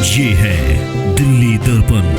ये है दिल्ली दर्पण।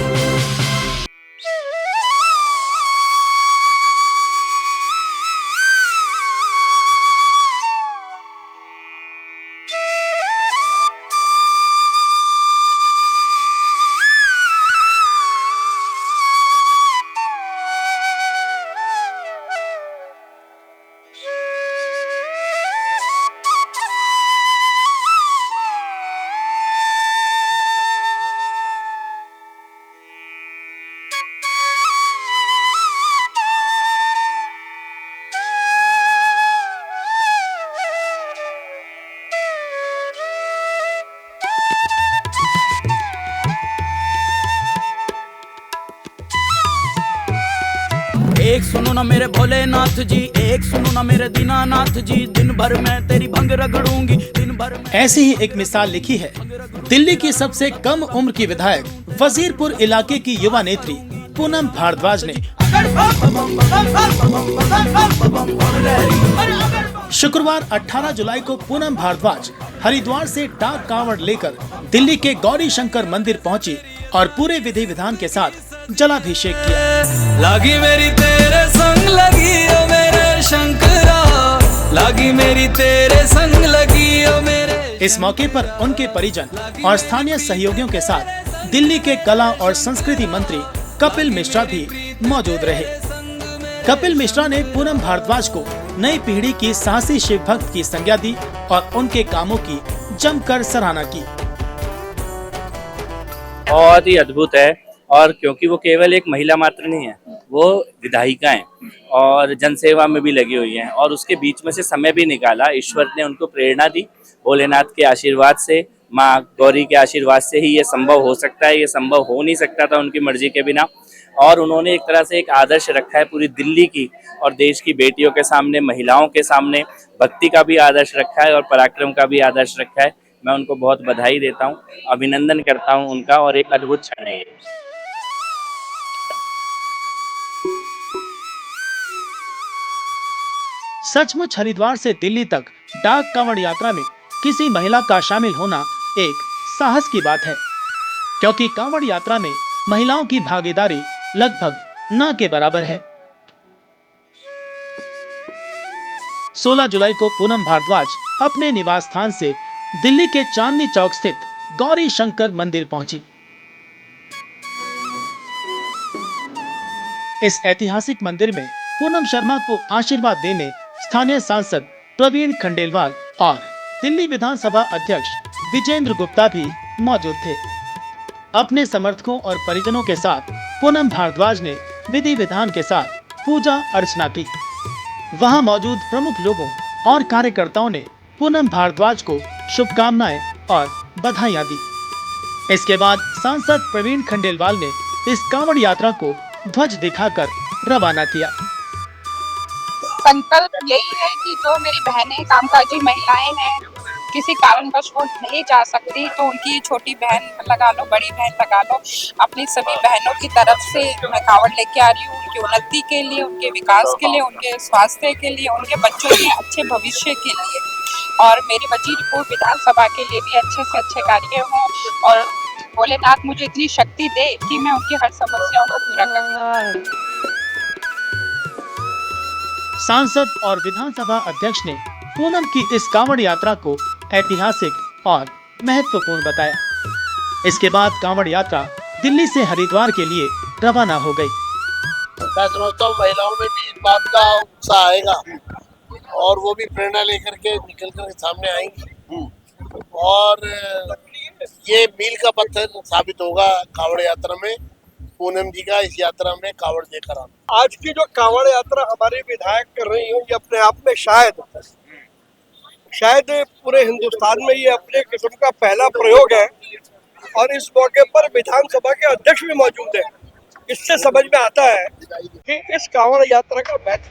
एक सुनो ना मेरे भोलेनाथ जी, एक सुनो ना मेरे दीनानाथ जी, दिन भर मैं तेरी भंग रगड़ूंगी, दिन भर मैं। ऐसी ही एक मिसाल लिखी है दिल्ली की सबसे कम उम्र की विधायक वजीरपुर इलाके की युवा नेत्री पूनम भारद्वाज ने। शुक्रवार 18 जुलाई को पूनम भारद्वाज हरिद्वार से डाक कावड़ लेकर दिल्ली के गौरी शंकर मंदिर पहुंची और पूरे विधि विधान के साथ जलाभिषेक किया। लागी मेरी तेरे संग लगी ओ मेरे शंकरा, लागी मेरी तेरे संग लगी ओ मेरे। इस मौके पर उनके परिजन और स्थानीय सहयोगियों के साथ दिल्ली के कला और संस्कृति मंत्री कपिल मिश्रा भी मौजूद रहे। कपिल मिश्रा ने पूनम भारद्वाज को नई पीढ़ी की साहसी शिव भक्त की संज्ञा दी और उनके कामों की जमकर सराहना की। बहुत ही अद्भुत है, और क्योंकि वो केवल एक महिला मात्र नहीं है, वो विधायिका हैं और जनसेवा में भी लगी हुई हैं, और उसके बीच में से समय भी निकाला। ईश्वर ने उनको प्रेरणा दी, भोलेनाथ के आशीर्वाद से, माँ गौरी के आशीर्वाद से ही ये संभव हो सकता है। ये संभव हो नहीं सकता था उनकी मर्जी के बिना। और उन्होंने एक तरह से एक आदर्श रखा है पूरी दिल्ली की और देश की बेटियों के सामने, महिलाओं के सामने। भक्ति का भी आदर्श रखा है और पराक्रम का भी आदर्श रखा है। मैं उनको बहुत बधाई देता हूँ, अभिनंदन करता हूँ उनका, और एक अद्भुत क्षण है ये। सचमुच हरिद्वार से दिल्ली तक डाक कांवड़ यात्रा में किसी महिला का शामिल होना एक साहस की बात है, क्योंकि कांवड़ यात्रा में महिलाओं की भागीदारी लगभग न के बराबर है। 16 जुलाई को पूनम भारद्वाज अपने निवास स्थान से दिल्ली के चांदनी चौक स्थित गौरी शंकर मंदिर पहुंची। इस ऐतिहासिक मंदिर में पूनम शर्मा को आशीर्वाद देने स्थानीय सांसद प्रवीण खंडेलवाल और दिल्ली विधानसभा अध्यक्ष विजेंद्र गुप्ता भी मौजूद थे। अपने समर्थकों और परिजनों के साथ पूनम भारद्वाज ने विधि विधान के साथ पूजा अर्चना की। वहां मौजूद प्रमुख लोगों और कार्यकर्ताओं ने पूनम भारद्वाज को शुभकामनाएं और बधाइयां दी। इसके बाद सांसद प्रवीण खंडेलवाल ने इस कांवड़ यात्रा को ध्वज दिखाकर रवाना किया। संकल्प यही है कि जो मेरी बहनें कामकाजी महिलाएं हैं, किसी कारणवश वो नहीं जा सकती, तो उनकी छोटी बहन लगा लो, बड़ी बहन लगा लो, अपनी सभी बहनों की तरफ से मैं कावड़ लेके आ रही हूँ, उनकी उन्नति के लिए, उनके विकास के लिए, उनके स्वास्थ्य के लिए, उनके बच्चों के अच्छे भविष्य के लिए, और मेरी वजीरपुर विधानसभा के लिए भी अच्छे से अच्छे कार्य हों, और भोलेनाथ मुझे इतनी शक्ति दे कि मैं उनकी हर समस्याओं को पूरा कर। सांसद और विधानसभा अध्यक्ष ने पूनम की इस कांवड़ यात्रा को ऐतिहासिक और महत्वपूर्ण बताया। इसके बाद कांवड़ यात्रा दिल्ली से हरिद्वार के लिए रवाना हो गई। मैं समझता हूँ महिलाओं में भी इस बात का उत्साह आएगा और वो भी प्रेरणा लेकर के निकल कर सामने आएंगी, और ये मील का पत्थर साबित होगा कांवड़ यात्रा में। पूनम जी का इस यात्रा में कांवड़ लेकर आना। आज की जो कांवड़ यात्रा हमारे विधायक कर रही हो, ये अपने आप में शायद पूरे हिंदुस्तान में ये अपने किस्म का पहला प्रयोग है, और इस मौके पर विधानसभा के अध्यक्ष भी मौजूद हैं। इससे समझ में आता है कि इस कांवड़ यात्रा का महत्व।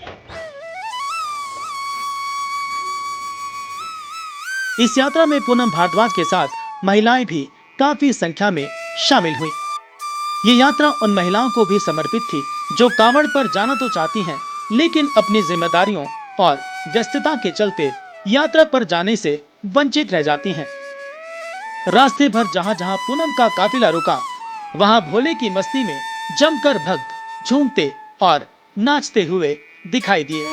इस यात्रा में पूनम भारद्वाज के साथ महिलाएं भी काफी संख्या में शामिल हुई। ये यात्रा उन महिलाओं को भी समर्पित थी जो कांवड़ पर जाना तो चाहती हैं, लेकिन अपनी जिम्मेदारियों और व्यस्तता के चलते यात्रा पर जाने से वंचित रह जाती हैं। रास्ते भर जहाँ जहाँ पूनम का काफिला रुका, वहाँ भोले की मस्ती में जमकर भक्त झूमते और नाचते हुए दिखाई दिए।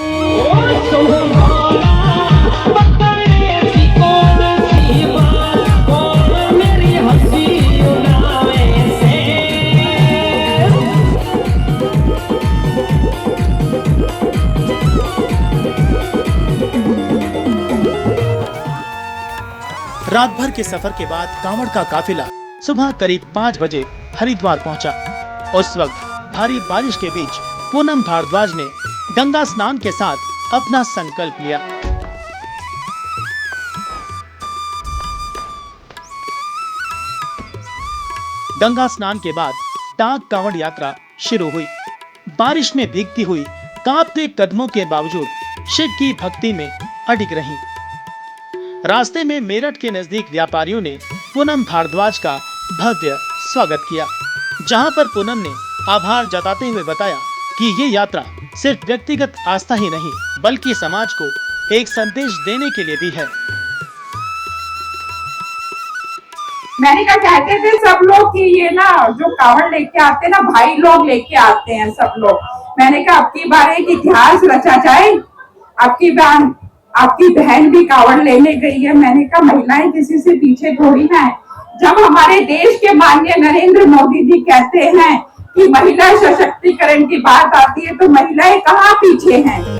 रात भर के सफर के बाद कांवड़ का काफिला सुबह करीब 5 बजे हरिद्वार पहुंचा। उस वक्त भारी बारिश के बीच पूनम भारद्वाज ने गंगा स्नान के साथ अपना संकल्प लिया। गंगा स्नान के बाद डाक कांवड़ यात्रा शुरू हुई। बारिश में भीगती हुई कांपते कदमों के बावजूद शिव की भक्ति में अडिग रहीं। रास्ते में मेरठ के नजदीक व्यापारियों ने पूनम भारद्वाज का भव्य स्वागत किया, जहां पर पूनम ने आभार जताते हुए बताया कि ये यात्रा सिर्फ व्यक्तिगत आस्था ही नहीं बल्कि समाज को एक संदेश देने के लिए भी है। मैंने कहा कहते थे सब लोग कि ये ना जो कावड़ लेके आते हैं ना भाई लोग लेके आते हैं सब लोग। मैंने कहा अब की बार एक इतिहास रचा जाए, आपकी बहन भी कावड़ लेने गई है। मैंने कहा महिलाएं किसी से पीछे थोड़ी ना है। जब हमारे देश के माननीय नरेंद्र मोदी जी कहते हैं कि महिला सशक्तिकरण की बात आती है तो महिलाएं कहाँ पीछे हैं।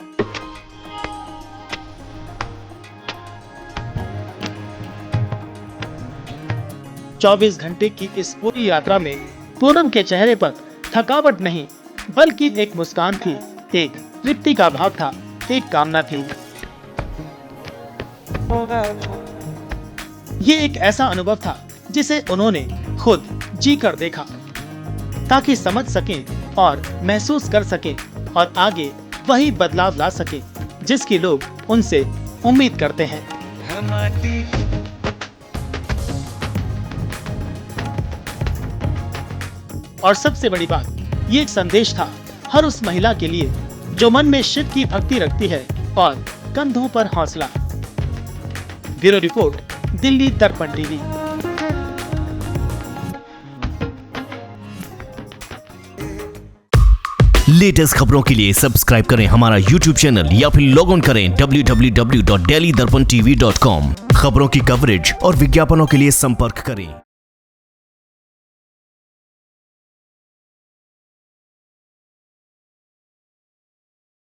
चौबीस घंटे की इस पूरी यात्रा में पूनम के चेहरे पर थकावट नहीं बल्कि एक मुस्कान थी, एक तृप्ति का भाव था, एक कामना थी। ये एक ऐसा अनुभव था जिसे उन्होंने खुद जी कर देखा ताकि समझ सकें और महसूस कर सकें और आगे वही बदलाव ला सकें जिसकी लोग उनसे उम्मीद करते हैं। और सबसे बड़ी बात, ये एक संदेश था हर उस महिला के लिए जो मन में शिव की भक्ति रखती है और कंधों पर हौसला। ब्यूरो रिपोर्ट, दिल्ली दर्पण टीवी। लेटेस्ट खबरों के लिए सब्सक्राइब करें हमारा YouTube चैनल या फिर लॉग ऑन करें www.delhidarpantv.com। खबरों की कवरेज और विज्ञापनों के लिए संपर्क करें।